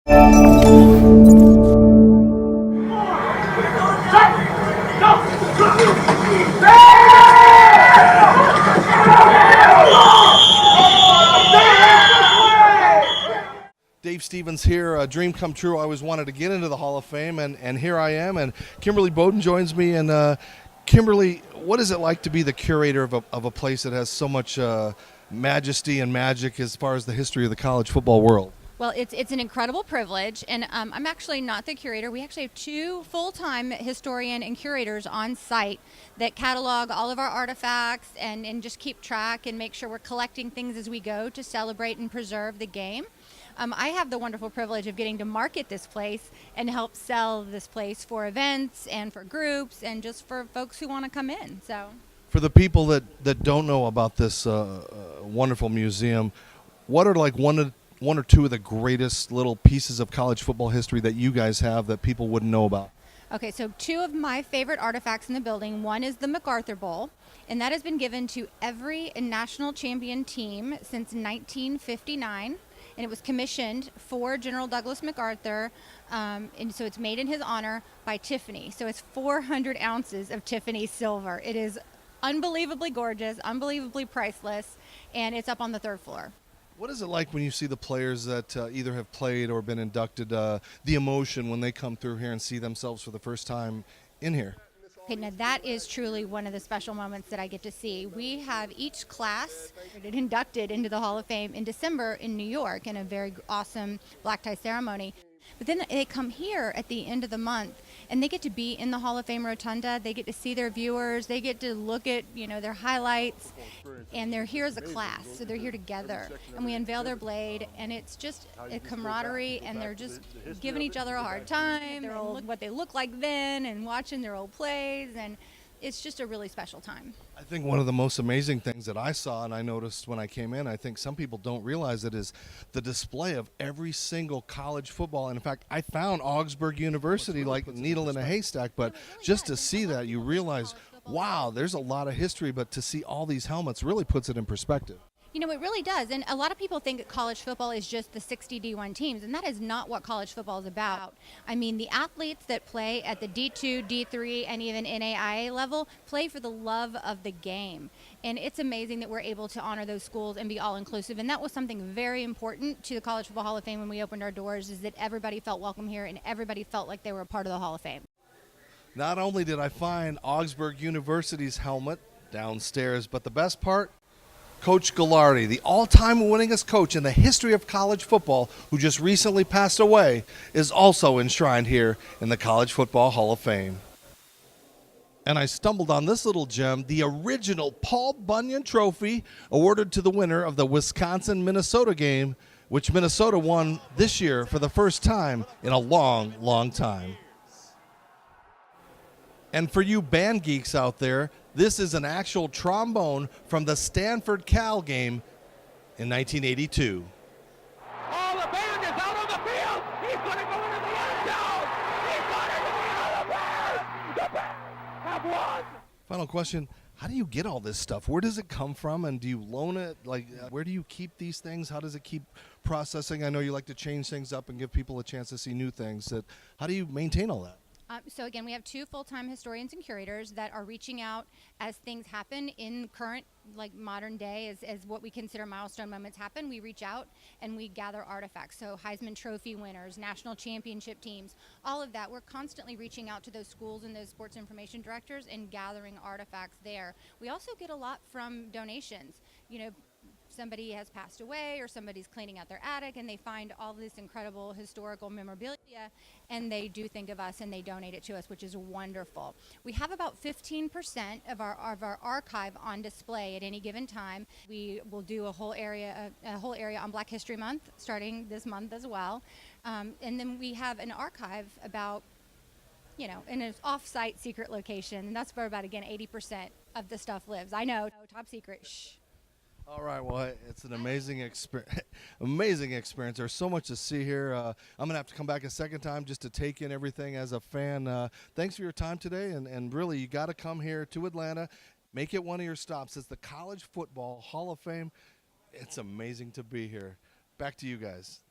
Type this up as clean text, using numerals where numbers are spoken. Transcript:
Dave Stevens here, a dream come true. I always wanted to get into the Hall of Fame, and here I am. And Kimberly Bowden joins me. And Kimberly, what is it like to be the curator of a place that has so much majesty and magic as far as the history of the college football world? Well, it's an incredible privilege, and I'm actually not the curator. We actually have two full-time historian and curators on site that catalog all of our artifacts and just keep track and make sure we're collecting things as we go to celebrate and preserve the game. I have the wonderful privilege of getting to market this place and help sell this place for events and for groups and just for folks who want to come in. So, for the people that don't know about this wonderful museum, what are like one or two of the greatest little pieces of college football history that you guys have that people wouldn't know about? Okay, so two of my favorite artifacts in the building. One is the MacArthur Bowl, and that has been given to every national champion team since 1959. And it was commissioned for General Douglas MacArthur, and so it's made in his honor by Tiffany. So it's 400 ounces of Tiffany silver. It is unbelievably gorgeous, unbelievably priceless, and it's up on the third floor. What is it like when you see the players that either have played or been inducted, the emotion when they come through here and see themselves for the first time in here? Okay, now that is truly one of the special moments that I get to see. We have each class inducted into the Hall of Fame in December in New York in a very awesome black tie ceremony. But then they come here at the end of the month, and they get to be in the Hall of Fame Rotunda. They get to see their viewers. They get to look at, their highlights, and they're here as a class. So they're here together, and we unveil their blade, and it's just a camaraderie, and they're just giving each other a hard time. They're all what they look like then, and watching their old plays, and it's just a really special time. I think one of the most amazing things that I saw and I noticed when I came in, I think some people don't realize it, is the display of every single college football. And in fact, I found Augsburg University like a needle in a haystack, but just to see that, you realize, wow, there's a lot of history, but to see all these helmets really puts it in perspective. It really does. And a lot of people think that college football is just the 60 D1 teams, and that is not what college football is about. I mean, the athletes that play at the D2, D3, and even NAIA level play for the love of the game. And it's amazing that we're able to honor those schools and be all-inclusive. And that was something very important to the College Football Hall of Fame when we opened our doors, is that everybody felt welcome here and everybody felt like they were a part of the Hall of Fame. Not only did I find Augsburg University's helmet downstairs, but the best part, Coach Gallardi, the all-time winningest coach in the history of college football, who just recently passed away, is also enshrined here in the College Football Hall of Fame. And I stumbled on this little gem, the original Paul Bunyan Trophy, awarded to the winner of the Wisconsin-Minnesota game, which Minnesota won this year for the first time in a long, long time. And for you band geeks out there, this is an actual trombone from the Stanford Cal game in 1982. Oh, the band is out on the field. He's going to go into the end zone. He's going into the end zone. The Bears have won. Final question, how do you get all this stuff? Where does it come from, and do you loan it? Where do you keep these things? How does it keep processing? I know you like to change things up and give people a chance to see new things. How do you maintain all that? So again, we have two full-time historians and curators that are reaching out as things happen in current, modern day, as what we consider milestone moments happen. We reach out and we gather artifacts. So Heisman Trophy winners, national championship teams, all of that. We're constantly reaching out to those schools and those sports information directors and gathering artifacts there. We also get a lot from donations. Somebody has passed away or somebody's cleaning out their attic and they find all this incredible historical memorabilia, and they do think of us and they donate it to us, which is wonderful. We have about 15% of our archive on display at any given time. We will do a whole area on Black History Month starting this month as well. And then we have an archive about in an off-site secret location, and that's where about, again, 80% of the stuff lives. I know, top secret, shh. All right, well, it's an amazing amazing experience. There's so much to see here. I'm going to have to come back a second time just to take in everything as a fan. Thanks for your time today, and really, you got to come here to Atlanta. Make it one of your stops. It's the College Football Hall of Fame. It's amazing to be here. Back to you guys.